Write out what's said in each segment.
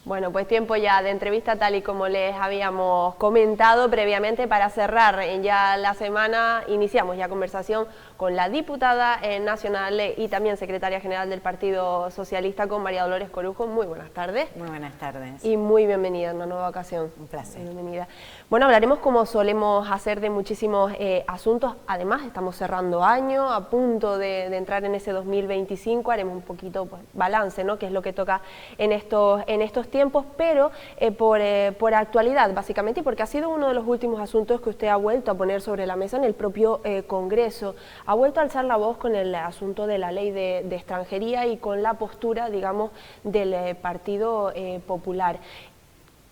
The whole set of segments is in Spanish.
Bueno, pues tiempo ya de entrevista tal y como les habíamos comentado previamente. Para cerrar ya la semana iniciamos ya conversación con la diputada nacional y también secretaria general del Partido Socialista, con María Dolores Corujo. Muy buenas tardes. Muy buenas tardes. Y muy bienvenida en una nueva ocasión. Un placer. Bienvenida. Bueno, hablaremos como solemos hacer de muchísimos asuntos. Además, estamos cerrando año, a punto de entrar en ese 2025. Haremos un poquito pues, balance, ¿no? Que es lo que toca en estos tiempos, pero por actualidad, básicamente, y porque ha sido uno de los últimos asuntos que usted ha vuelto a poner sobre la mesa en el propio Congreso. Ha vuelto a alzar la voz con el asunto de la ley de extranjería y con la postura, digamos, del Partido Popular.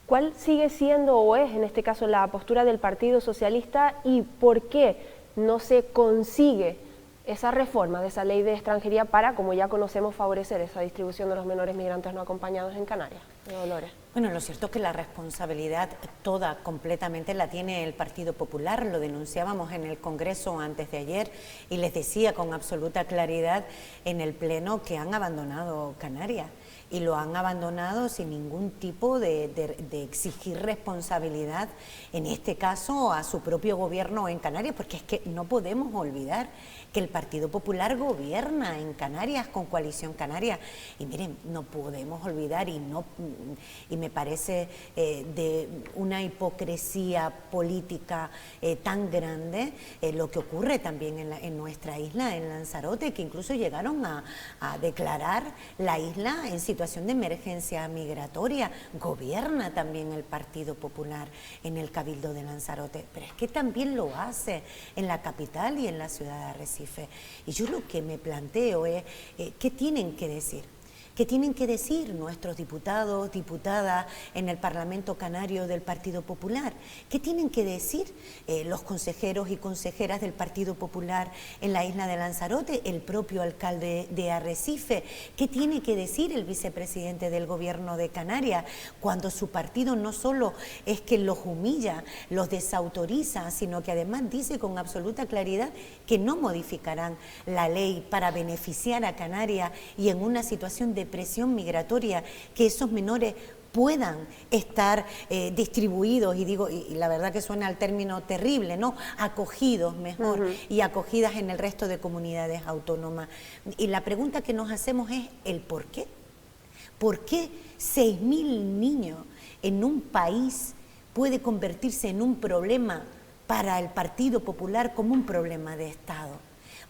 ¿Cuál sigue siendo o es, en este caso, la postura del Partido Socialista y por qué no se consigue esa reforma de esa ley de extranjería para, como ya conocemos, favorecer esa distribución de los menores migrantes no acompañados en Canarias? Dolores. Bueno, lo cierto es que la responsabilidad toda, completamente, la tiene el Partido Popular. Lo denunciábamos en el Congreso antes de ayer y les decía con absoluta claridad en el Pleno que han abandonado Canarias. Y lo han abandonado sin ningún tipo de exigir responsabilidad, en este caso a su propio gobierno en Canarias, porque es que no podemos olvidar que el Partido Popular gobierna en Canarias con Coalición Canaria. Y miren, no podemos olvidar y me parece de una hipocresía política tan grande lo que ocurre también en nuestra isla, en Lanzarote, que incluso llegaron a declarar la isla en situación de emergencia migratoria. Gobierna también el Partido Popular en el Cabildo de Lanzarote, pero es que también lo hace en la capital y en la ciudad de Arrecife. Y yo lo que me planteo es, ¿qué tienen que decir? ¿Qué tienen que decir nuestros diputados, diputadas en el Parlamento Canario del Partido Popular? ¿Qué tienen que decir los consejeros y consejeras del Partido Popular en la isla de Lanzarote, el propio alcalde de Arrecife? ¿Qué tiene que decir el vicepresidente del Gobierno de Canarias cuando su partido no solo es que los humilla, los desautoriza, sino que además dice con absoluta claridad que no modificarán la ley para beneficiar a Canarias y en una situación de presión migratoria, que esos menores puedan estar distribuidos, y la verdad que suena al término terrible, ¿no? Acogidos mejor y acogidas en el resto de comunidades autónomas? Y la pregunta que nos hacemos es el por qué. ¿Por qué 6.000 niños en un país puede convertirse en un problema para el Partido Popular como un problema de Estado?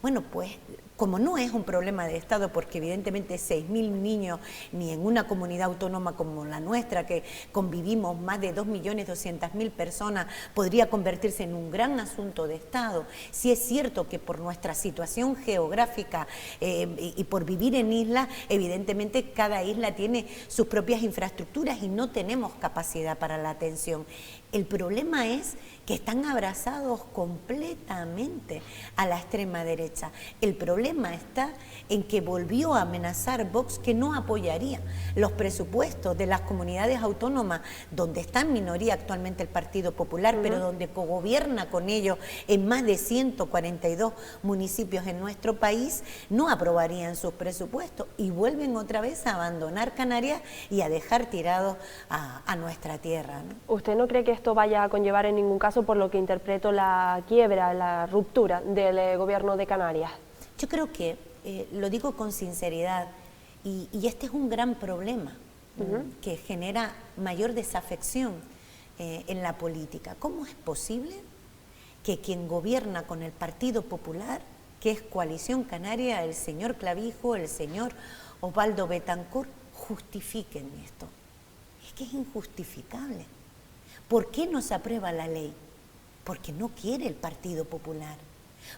Bueno, pues como no es un problema de Estado, porque evidentemente 6.000 niños, ni en una comunidad autónoma como la nuestra, que convivimos más de 2.200.000 personas, podría convertirse en un gran asunto de Estado. Sí es cierto que por nuestra situación geográfica y por vivir en islas, evidentemente cada isla tiene sus propias infraestructuras y no tenemos capacidad para la atención. El problema es que están abrazados completamente a la extrema derecha. El problema está en que volvió a amenazar Vox que no apoyaría los presupuestos de las comunidades autónomas donde está en minoría actualmente el Partido Popular, pero donde cogobierna con ellos en más de 142 municipios en nuestro país, no aprobarían sus presupuestos y vuelven otra vez a abandonar Canarias y a dejar tirados a nuestra tierra, ¿no? ¿Usted no cree que esto vaya a conllevar en ningún caso, por lo que interpreto, la quiebra, la ruptura del gobierno de Canarias? Yo creo que, lo digo con sinceridad, y este es un gran problema que genera mayor desafección en la política. ¿Cómo es posible que quien gobierna con el Partido Popular, que es Coalición Canaria, el señor Clavijo, el señor Osvaldo Betancourt, justifiquen esto? Es que es injustificable. ¿Por qué no se aprueba la ley? Porque no quiere el Partido Popular.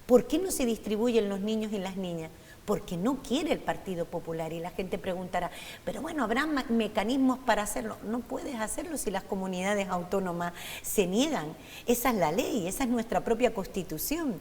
¿Por qué no se distribuyen los niños y las niñas? Porque no quiere el Partido Popular. Y la gente preguntará, pero bueno, ¿habrá mecanismos para hacerlo? No puedes hacerlo si las comunidades autónomas se niegan. Esa es la ley, esa es nuestra propia Constitución.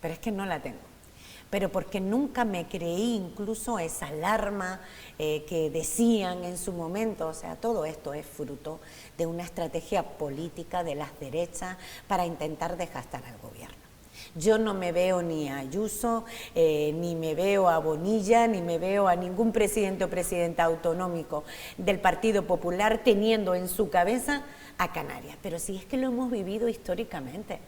pero es que no la tengo. Pero porque nunca me creí incluso esa alarma que decían en su momento. O sea, todo esto es fruto de una estrategia política de las derechas para intentar desgastar al gobierno. Yo no me veo ni a Ayuso, ni me veo a Bonilla, ni me veo a ningún presidente o presidenta autonómico del Partido Popular teniendo en su cabeza a Canarias. Pero sí, es que lo hemos vivido históricamente.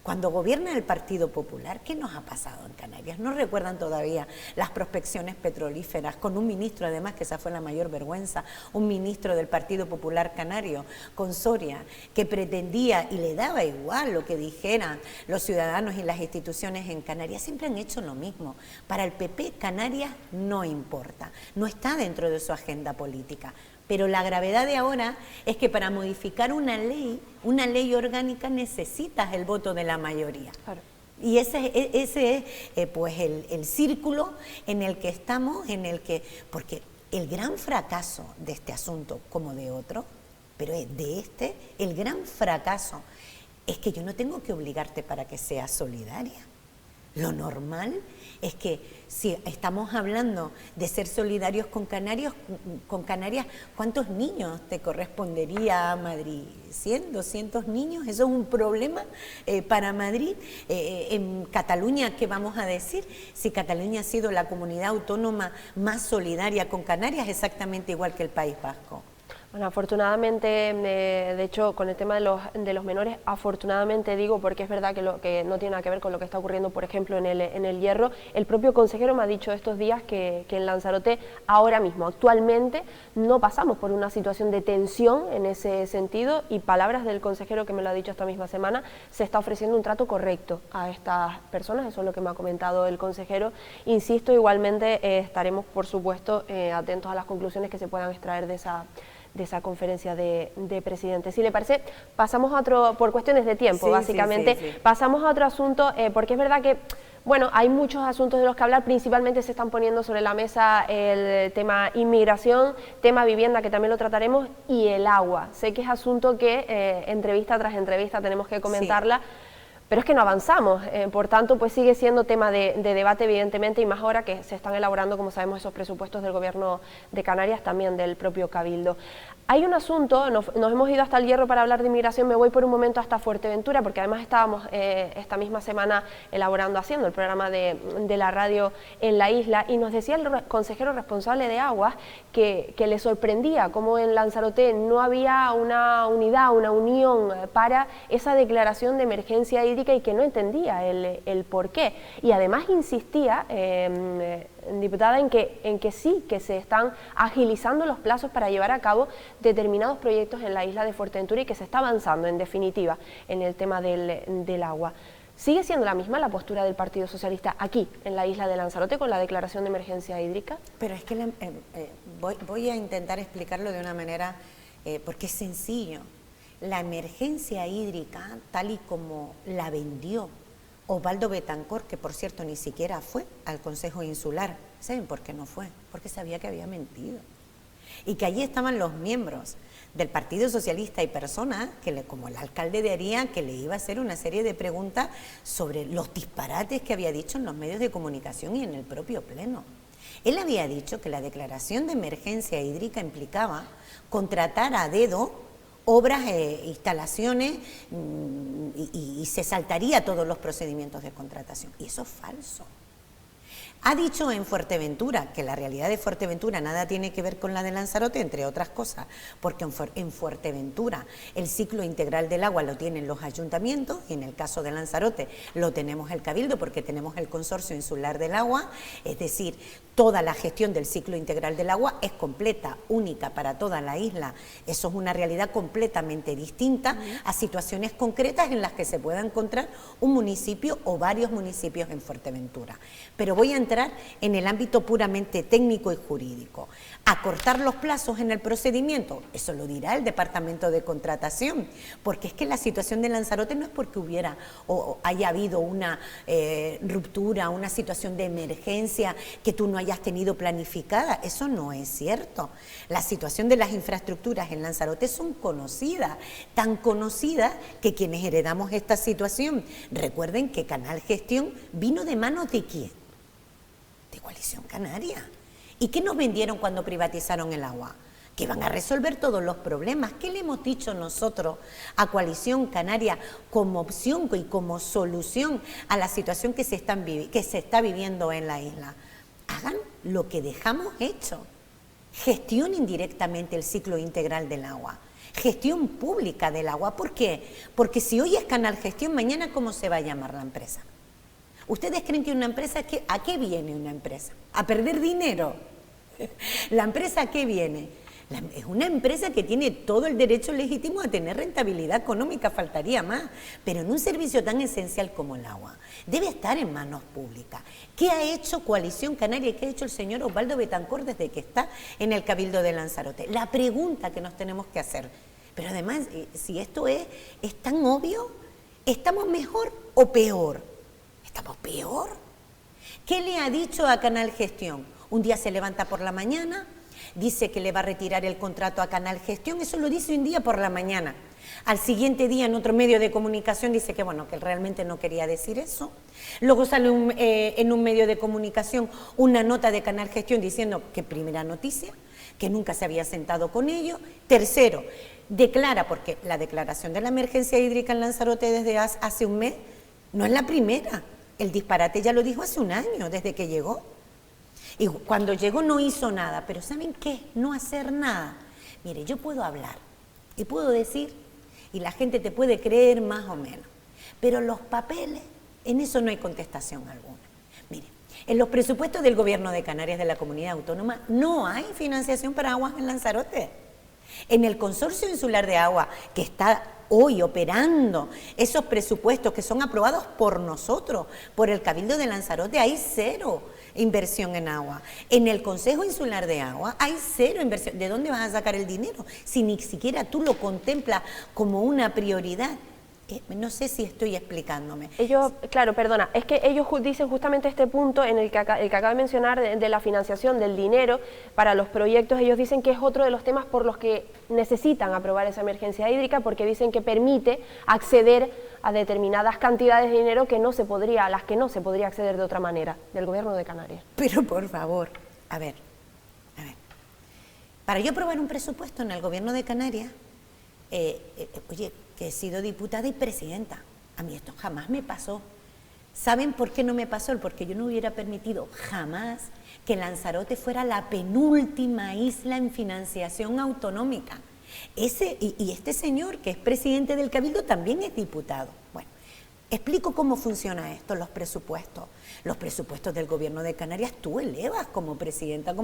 Cuando gobierna el Partido Popular, ¿qué nos ha pasado en Canarias? ¿No recuerdan todavía las prospecciones petrolíferas con un ministro, además, que esa fue la mayor vergüenza, un ministro del Partido Popular canario, con Soria, que pretendía y le daba igual lo que dijeran los ciudadanos y las instituciones en Canarias? Siempre han hecho lo mismo. Para el PP, Canarias no importa, no está dentro de su agenda política. Pero la gravedad de ahora es que para modificar una ley orgánica, necesitas el voto de la mayoría. Claro. Y ese es pues el círculo en el que estamos, porque el gran fracaso de este asunto, como de otro, pero de este, el gran fracaso es que yo no tengo que obligarte para que seas solidaria. Lo normal es que si estamos hablando de ser solidarios con Canarias, ¿cuántos niños te correspondería a Madrid? ¿100, 200 niños? ¿Eso es un problema para Madrid? En Cataluña, ¿qué vamos a decir? Si Cataluña ha sido la comunidad autónoma más solidaria con Canarias, exactamente igual que el País Vasco. Bueno, afortunadamente, de hecho, con el tema de los menores, afortunadamente digo, porque es verdad que no tiene nada que ver con lo que está ocurriendo, por ejemplo, en el Hierro. El propio consejero me ha dicho estos días que en Lanzarote, ahora mismo, actualmente, no pasamos por una situación de tensión en ese sentido, y palabras del consejero que me lo ha dicho esta misma semana, se está ofreciendo un trato correcto a estas personas. Eso es lo que me ha comentado el consejero. Insisto, igualmente estaremos, por supuesto, atentos a las conclusiones que se puedan extraer de esa conferencia de presidentes. Si le parece, pasamos a otro, por cuestiones de tiempo, básicamente, sí. Pasamos a otro asunto, porque es verdad que, bueno, hay muchos asuntos de los que hablar. Principalmente se están poniendo sobre la mesa el tema inmigración, tema vivienda, que también lo trataremos, y el agua. Sé que es asunto que entrevista tras entrevista tenemos que comentarla, pero es que no avanzamos, por tanto, pues sigue siendo tema de debate, evidentemente, y más ahora que se están elaborando, como sabemos, esos presupuestos del Gobierno de Canarias, también del propio Cabildo. Hay un asunto, nos hemos ido hasta el Hierro para hablar de inmigración, me voy por un momento hasta Fuerteventura, porque además estábamos esta misma semana haciendo el programa de la radio en la isla, y nos decía el consejero responsable de Aguas que le sorprendía cómo en Lanzarote no había una unidad, una unión para esa declaración de emergencia hídrica, y que no entendía el por qué. Y además insistía, diputada, en que sí, que se están agilizando los plazos para llevar a cabo determinados proyectos en la isla de Fuerteventura, y que se está avanzando, en definitiva, en el tema del agua. ¿Sigue siendo la misma la postura del Partido Socialista aquí, en la isla de Lanzarote, con la declaración de emergencia hídrica? Pero es que voy a intentar explicarlo de una manera, porque es sencillo. La emergencia hídrica, tal y como la vendió Osvaldo Betancourt, que por cierto ni siquiera fue al Consejo Insular, ¿saben por qué no fue? Porque sabía que había mentido. Y que allí estaban los miembros del Partido Socialista y personas, como el alcalde de Aría, que le iba a hacer una serie de preguntas sobre los disparates que había dicho en los medios de comunicación y en el propio Pleno. Él había dicho que la declaración de emergencia hídrica implicaba contratar a dedo obras, instalaciones, y se saltaría todos los procedimientos de contratación. Y eso es falso. Ha dicho en Fuerteventura que la realidad de Fuerteventura nada tiene que ver con la de Lanzarote, entre otras cosas, porque en Fuerteventura el ciclo integral del agua lo tienen los ayuntamientos, y en el caso de Lanzarote lo tenemos el Cabildo, porque tenemos el Consorcio Insular del Agua. Es decir, toda la gestión del ciclo integral del agua es completa, única para toda la isla. Eso es una realidad completamente distinta a situaciones concretas en las que se pueda encontrar un municipio o varios municipios en Fuerteventura. Pero voy a entrar entrar en el ámbito puramente técnico y jurídico. Acortar los plazos en el procedimiento, eso lo dirá el Departamento de Contratación, porque es que la situación de Lanzarote no es porque hubiera o haya habido una ruptura, una situación de emergencia que tú no hayas tenido planificada, eso no es cierto. La situación de las infraestructuras en Lanzarote son conocidas, tan conocidas que quienes heredamos esta situación, recuerden que Canal Gestión vino de manos ¿de quién? De Coalición Canaria. ¿Y qué nos vendieron cuando privatizaron el agua? Que van a resolver todos los problemas. ¿Qué le hemos dicho nosotros a Coalición Canaria como opción y como solución a la situación que se está viviendo en la isla? Hagan lo que dejamos hecho. Gestionen directamente el ciclo integral del agua. Gestión pública del agua. ¿Por qué? Porque si hoy es Canal Gestión, mañana ¿cómo se va a llamar la empresa? ¿Ustedes creen que una empresa, a qué viene una empresa? ¿A perder dinero? ¿La empresa a qué viene? Es una empresa que tiene todo el derecho legítimo a tener rentabilidad económica, faltaría más, pero en un servicio tan esencial como el agua, debe estar en manos públicas. ¿Qué ha hecho Coalición Canaria y qué ha hecho el señor Osvaldo Betancourt desde que está en el Cabildo de Lanzarote? La pregunta que nos tenemos que hacer, pero además, si esto es tan obvio, ¿estamos mejor o peor? ¿Estamos peor? ¿Qué le ha dicho a Canal Gestión? Un día se levanta por la mañana, dice que le va a retirar el contrato a Canal Gestión, eso lo dice un día por la mañana. Al siguiente día en otro medio de comunicación dice que bueno, que realmente no quería decir eso. Luego sale en un medio de comunicación una nota de Canal Gestión diciendo que primera noticia, que nunca se había sentado con ellos. Tercero, declara, porque la declaración de la emergencia hídrica en Lanzarote desde hace un mes no es la primera. El disparate ya lo dijo hace un año, desde que llegó. Y cuando llegó no hizo nada, pero ¿saben qué? No hacer nada. Mire, yo puedo hablar y puedo decir, y la gente te puede creer más o menos, pero los papeles, en eso no hay contestación alguna. Mire, en los presupuestos del Gobierno de Canarias, de la Comunidad Autónoma, no hay financiación para aguas en Lanzarote. En el Consorcio Insular de Agua, que está hoy operando esos presupuestos que son aprobados por nosotros, por el Cabildo de Lanzarote, hay cero inversión en agua. En el Consejo Insular de Agua hay cero inversión. ¿De dónde vas a sacar el dinero? Si ni siquiera tú lo contemplas como una prioridad. No sé si estoy explicándome. Ellos, claro, perdona, es que ellos dicen justamente este punto en el que acabo de mencionar de la financiación del dinero para los proyectos. Ellos dicen que es otro de los temas por los que necesitan aprobar esa emergencia hídrica, porque dicen que permite acceder a determinadas cantidades de dinero a las que no se podría acceder de otra manera del Gobierno de Canarias. Pero por favor, a ver, para yo aprobar un presupuesto en el Gobierno de Canarias, oye, que he sido diputada y presidenta. A mí esto jamás me pasó. ¿Saben por qué no me pasó? Porque yo no hubiera permitido jamás que Lanzarote fuera la penúltima isla en financiación autonómica. Y este señor, que es presidente del Cabildo, también es diputado. Bueno, explico cómo funciona esto, los presupuestos. Los presupuestos del Gobierno de Canarias, tú elevas como presidenta,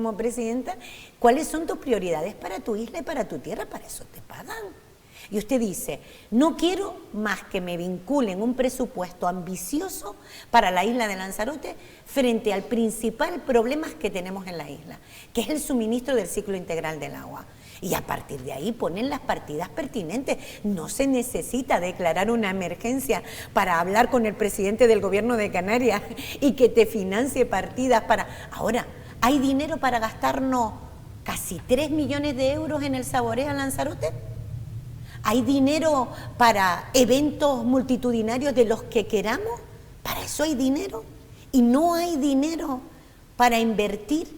cuáles son tus prioridades para tu isla y para tu tierra, para eso te pagan. Y usted dice, no quiero más que me vinculen un presupuesto ambicioso para la isla de Lanzarote frente al principal problema que tenemos en la isla, que es el suministro del ciclo integral del agua. Y a partir de ahí ponen las partidas pertinentes. No se necesita declarar una emergencia para hablar con el presidente del Gobierno de Canarias y que te financie partidas para... Ahora, ¿hay dinero para gastarnos casi 3 millones de euros en el Saborea Lanzarote? ¿Hay dinero para eventos multitudinarios de los que queramos? ¿Para eso hay dinero? Y no hay dinero para invertir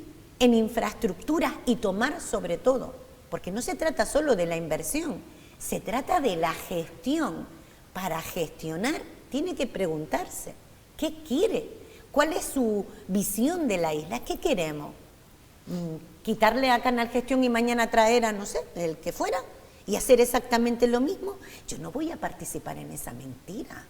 en infraestructuras y tomar sobre todo, porque no se trata solo de la inversión, se trata de la gestión. Para gestionar tiene que preguntarse, ¿qué quiere? ¿Cuál es su visión de la isla? ¿Qué queremos? ¿Quitarle a Canal Gestión y mañana traer a, no sé, el que fuera? ¿Y hacer exactamente lo mismo? Yo no voy a participar en esa mentira.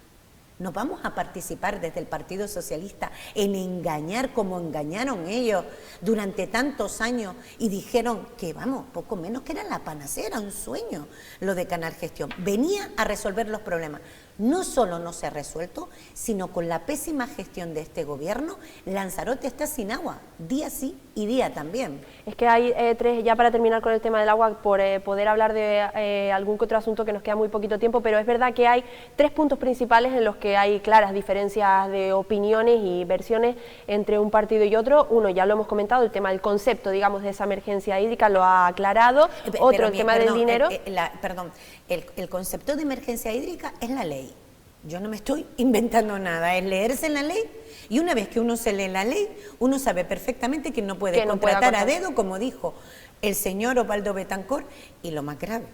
No vamos a participar desde el Partido Socialista en engañar como engañaron ellos durante tantos años y dijeron que, vamos, poco menos que era la panacea, era un sueño lo de Canal Gestión. Venía a resolver los problemas. No solo no se ha resuelto, sino con la pésima gestión de este gobierno, Lanzarote está sin agua, día sí y día también. Es que hay tres, ya para terminar con el tema del agua, por poder hablar de algún que otro asunto que nos queda muy poquito tiempo, pero es verdad que hay 3 puntos principales en los que hay claras diferencias de opiniones y versiones entre un partido y otro. Uno, ya lo hemos comentado, el tema del concepto, digamos, de esa emergencia hídrica lo ha aclarado. Otro, el tema del dinero. El concepto de emergencia hídrica es la ley. Yo no me estoy inventando nada, es leerse en la ley, y una vez que uno se lee la ley, uno sabe perfectamente que no puede contratar a dedo, como dijo el señor Osvaldo Betancourt, y lo más grave,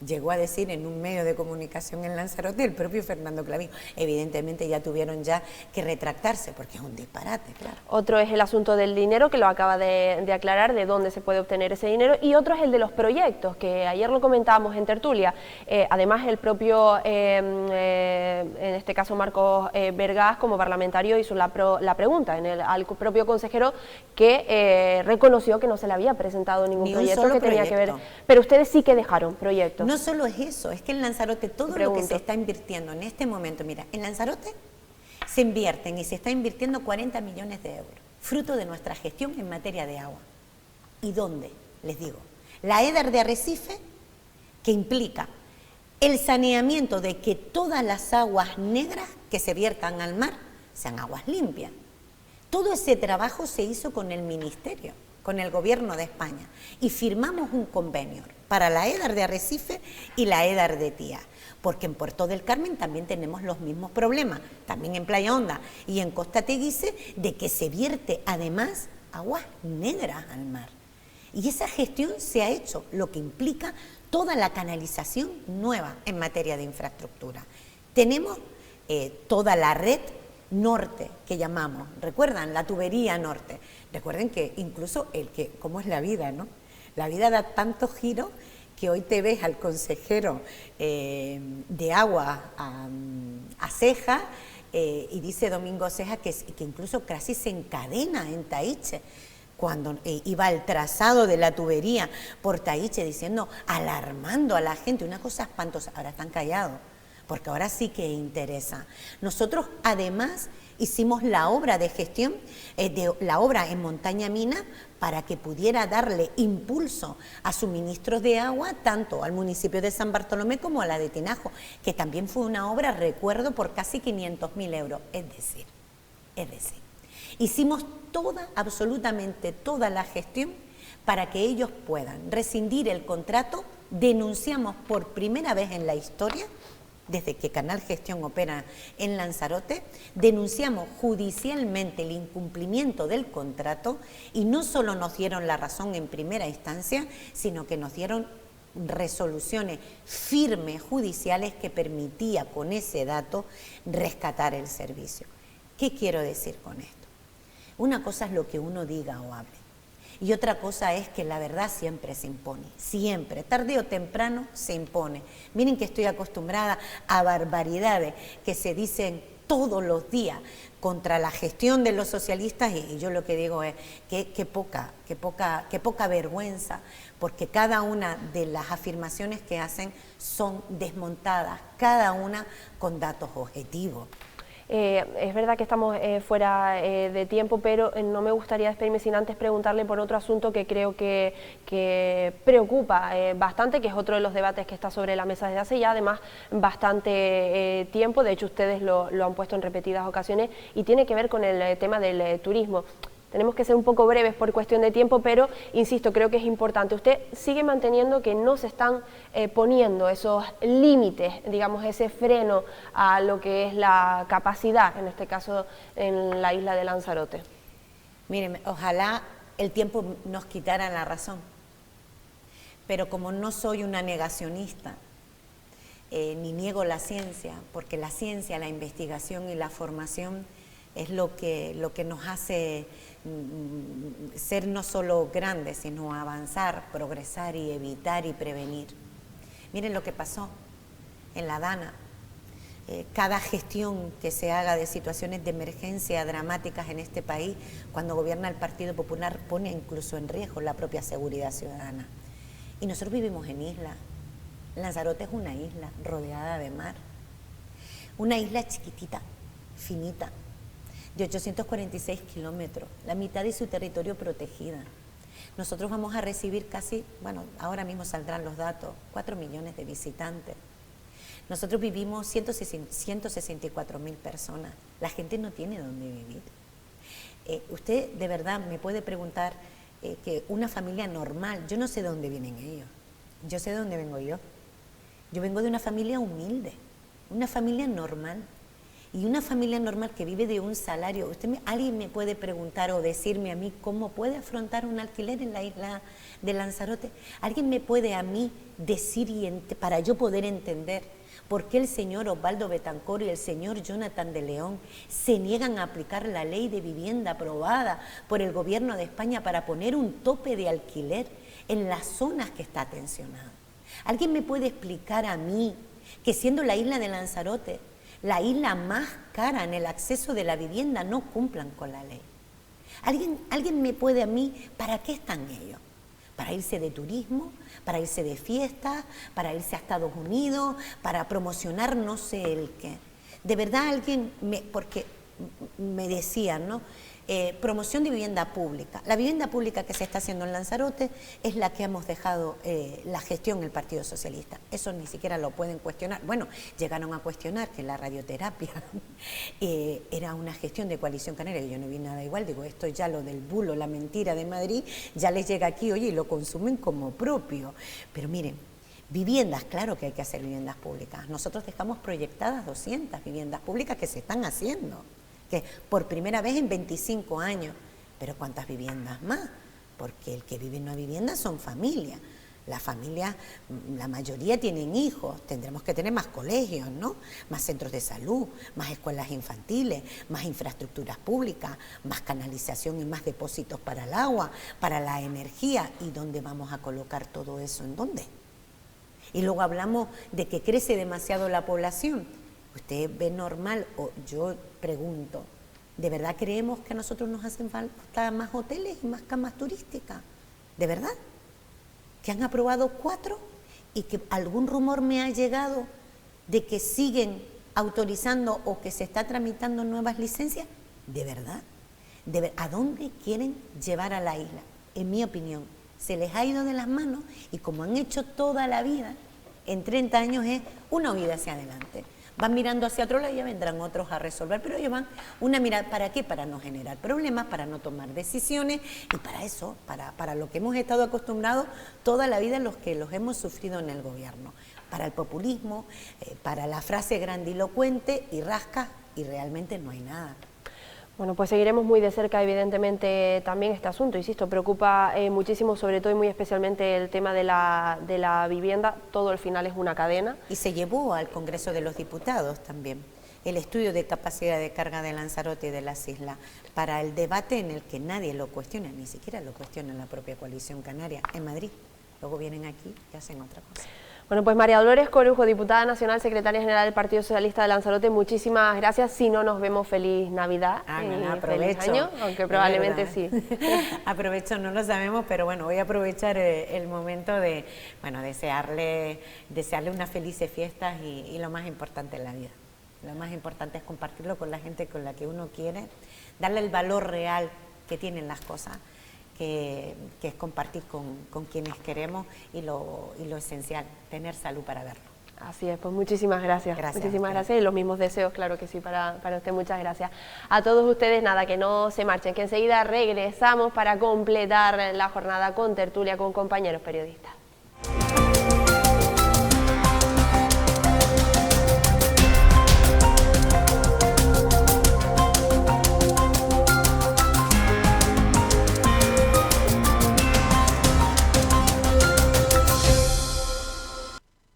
llegó a decir en un medio de comunicación en Lanzarote el propio Fernando Clavijo. Evidentemente ya tuvieron que retractarse, porque es un disparate, claro. Otro es el asunto del dinero, que lo acaba de aclarar, de dónde se puede obtener ese dinero, y otro es el de los proyectos, que ayer lo comentábamos en tertulia. Además, el propio, en este caso Marcos Vergás, como parlamentario, hizo la pregunta al propio consejero, que reconoció que no se le había presentado ningún proyecto que tenía que ver. Pero ustedes sí que dejaron proyectos. No solo es eso, es que en Lanzarote todo lo que se está invirtiendo en este momento, mira, en Lanzarote se invierten y se está invirtiendo 40 millones de euros, fruto de nuestra gestión en materia de agua. ¿Y dónde? Les digo, la EDAR de Arrecife, que implica el saneamiento de que todas las aguas negras que se viertan al mar sean aguas limpias. Todo ese trabajo se hizo con el Ministerio, con el Gobierno de España, y firmamos un convenio para la EDAR de Arrecife y la EDAR de Tía, porque en Puerto del Carmen también tenemos los mismos problemas, también en Playa Honda y en Costa Teguise, de que se vierte además aguas negras al mar. Y esa gestión se ha hecho, lo que implica toda la canalización nueva en materia de infraestructura. Tenemos toda la red norte que llamamos, ¿recuerdan? La tubería norte. Recuerden que incluso cómo es la vida, ¿no? La vida da tantos giros que hoy te ves al consejero de agua a Ceja, y dice Domingo Ceja que incluso casi se encadena en Taiche cuando iba el trazado de la tubería por Taiche, diciendo, alarmando a la gente, una cosa espantosa. Ahora están callados, porque ahora sí que interesa. Nosotros además hicimos la obra de gestión, la obra en Montaña Mina, para que pudiera darle impulso a suministros de agua, tanto al municipio de San Bartolomé como a la de Tinajo, que también fue una obra, recuerdo, por casi 500.000 euros. Es decir, hicimos absolutamente toda la gestión para que ellos puedan rescindir el contrato. Denunciamos por primera vez en la historia, desde que Canal Gestión opera en Lanzarote, denunciamos judicialmente el incumplimiento del contrato, y no solo nos dieron la razón en primera instancia, sino que nos dieron resoluciones firmes judiciales que permitía con ese dato rescatar el servicio. ¿Qué quiero decir con esto? Una cosa es lo que uno diga o hable, y otra cosa es que la verdad siempre se impone, siempre, tarde o temprano se impone. Miren que estoy acostumbrada a barbaridades que se dicen todos los días contra la gestión de los socialistas, y yo lo que digo es que poca vergüenza, porque cada una de las afirmaciones que hacen son desmontadas, cada una con datos objetivos. Es verdad que estamos fuera de tiempo, pero no me gustaría despedirme sin antes preguntarle por otro asunto que creo que preocupa bastante, que es otro de los debates que está sobre la mesa desde hace ya además bastante tiempo. De hecho, ustedes lo han puesto en repetidas ocasiones, y tiene que ver con el tema del turismo. Tenemos que ser un poco breves por cuestión de tiempo, pero insisto, creo que es importante. Usted sigue manteniendo que no se están poniendo esos límites, digamos, ese freno a lo que es la capacidad, en este caso en la isla de Lanzarote. Miren, ojalá el tiempo nos quitara la razón, pero como no soy una negacionista, ni niego la ciencia, porque la ciencia, la investigación y la formación es lo que nos hace ser no solo grandes, sino avanzar, progresar y evitar y prevenir. Miren lo que pasó en la Dana. Cada gestión que se haga de situaciones de emergencia dramáticas en este país, cuando gobierna el Partido Popular, pone incluso en riesgo la propia seguridad ciudadana. Y nosotros vivimos en isla. Lanzarote es una isla rodeada de mar. una isla chiquitita, finita, de 846 kilómetros, la mitad de su territorio protegida. Nosotros vamos a recibir casi, bueno, ahora mismo saldrán los datos, 4 millones de visitantes. Nosotros vivimos 164.000 personas. La gente no tiene dónde vivir. Usted de verdad me puede preguntar que una familia normal, yo no sé de dónde vienen ellos, yo sé de dónde vengo yo. Yo vengo de una familia humilde, una familia normal. Y una familia normal que vive de un salario. ¿Alguien me puede preguntar o decirme a mí cómo puede afrontar un alquiler en la isla de Lanzarote? ¿Alguien me puede a mí decir, para yo poder entender, por qué el señor Osvaldo Betancor y el señor Jonathan de León se niegan a aplicar la ley de vivienda aprobada por el gobierno de España para poner un tope de alquiler en las zonas que está tensionado? ¿Alguien me puede explicar a mí que siendo la isla de Lanzarote la isla más cara en el acceso de la vivienda no cumplan con la ley? ¿Alguien me puede a mí, para qué están ellos? ¿Para irse de turismo? ¿Para irse de fiesta? ¿Para irse a Estados Unidos? ¿Para promocionar no sé el qué? De verdad alguien, porque me decían, ¿no? Promoción de vivienda pública. La vivienda pública que se está haciendo en Lanzarote es la que hemos dejado la gestión el Partido Socialista. Eso ni siquiera lo pueden cuestionar. Bueno, llegaron a cuestionar que la radioterapia era una gestión de Coalición Canaria. Yo no vi nada igual. Digo, esto ya lo del bulo, la mentira de Madrid, ya les llega aquí, oye, y lo consumen como propio. Pero miren, viviendas, claro que hay que hacer viviendas públicas. Nosotros dejamos proyectadas 200 viviendas públicas que se están haciendo, que por primera vez en 25 años. Pero ¿cuántas viviendas más? Porque el que vive en una vivienda son familias. Las familias, la mayoría tienen hijos, tendremos que tener más colegios, ¿no? Más centros de salud, más escuelas infantiles, más infraestructuras públicas, más canalización y más depósitos para el agua, para la energía. ¿Y dónde vamos a colocar todo eso? ¿En dónde? Y luego hablamos de que crece demasiado la población. ¿Usted ve normal? O yo pregunto, ¿de verdad creemos que a nosotros nos hacen falta más hoteles y más camas turísticas? ¿De verdad? ¿Que han aprobado 4 y que algún rumor me ha llegado de que siguen autorizando o que se está tramitando nuevas licencias? ¿De verdad? ¿A dónde quieren llevar a la isla? En mi opinión, se les ha ido de las manos y como han hecho toda la vida, en 30 años es una huida hacia adelante. Van mirando hacia otro lado y ya vendrán otros a resolver, pero ellos van una mirada, ¿para qué? Para no generar problemas, para no tomar decisiones y para eso, para lo que hemos estado acostumbrados toda la vida los que los hemos sufrido en el gobierno, para el populismo, para la frase grandilocuente y rasca y realmente no hay nada. Bueno, pues seguiremos muy de cerca, evidentemente, también este asunto. Insisto, preocupa muchísimo, sobre todo y muy especialmente el tema de la vivienda. Todo al final es una cadena. Y se llevó al Congreso de los Diputados también el estudio de capacidad de carga de Lanzarote y de las islas para el debate en el que nadie lo cuestiona, ni siquiera lo cuestiona la propia Coalición Canaria en Madrid. Luego vienen aquí y hacen otra cosa. Bueno, pues María Dolores Corujo, diputada nacional, secretaria general del Partido Socialista de Lanzarote, muchísimas gracias. Si no nos vemos, feliz Navidad y feliz año, aunque probablemente sí. Aprovecho, no lo sabemos, pero bueno, voy a aprovechar el momento de, bueno, desearle unas felices fiestas y lo más importante en la vida. Lo más importante es compartirlo con la gente con la que uno quiere, darle el valor real que tienen las cosas, que es compartir con quienes queremos y lo esencial, tener salud para verlo. Así es, pues muchísimas gracias. Muchísimas gracias y los mismos deseos, claro que sí, para usted. Muchas gracias. A todos ustedes, nada, que no se marchen, que enseguida regresamos para completar la jornada con tertulia con compañeros periodistas.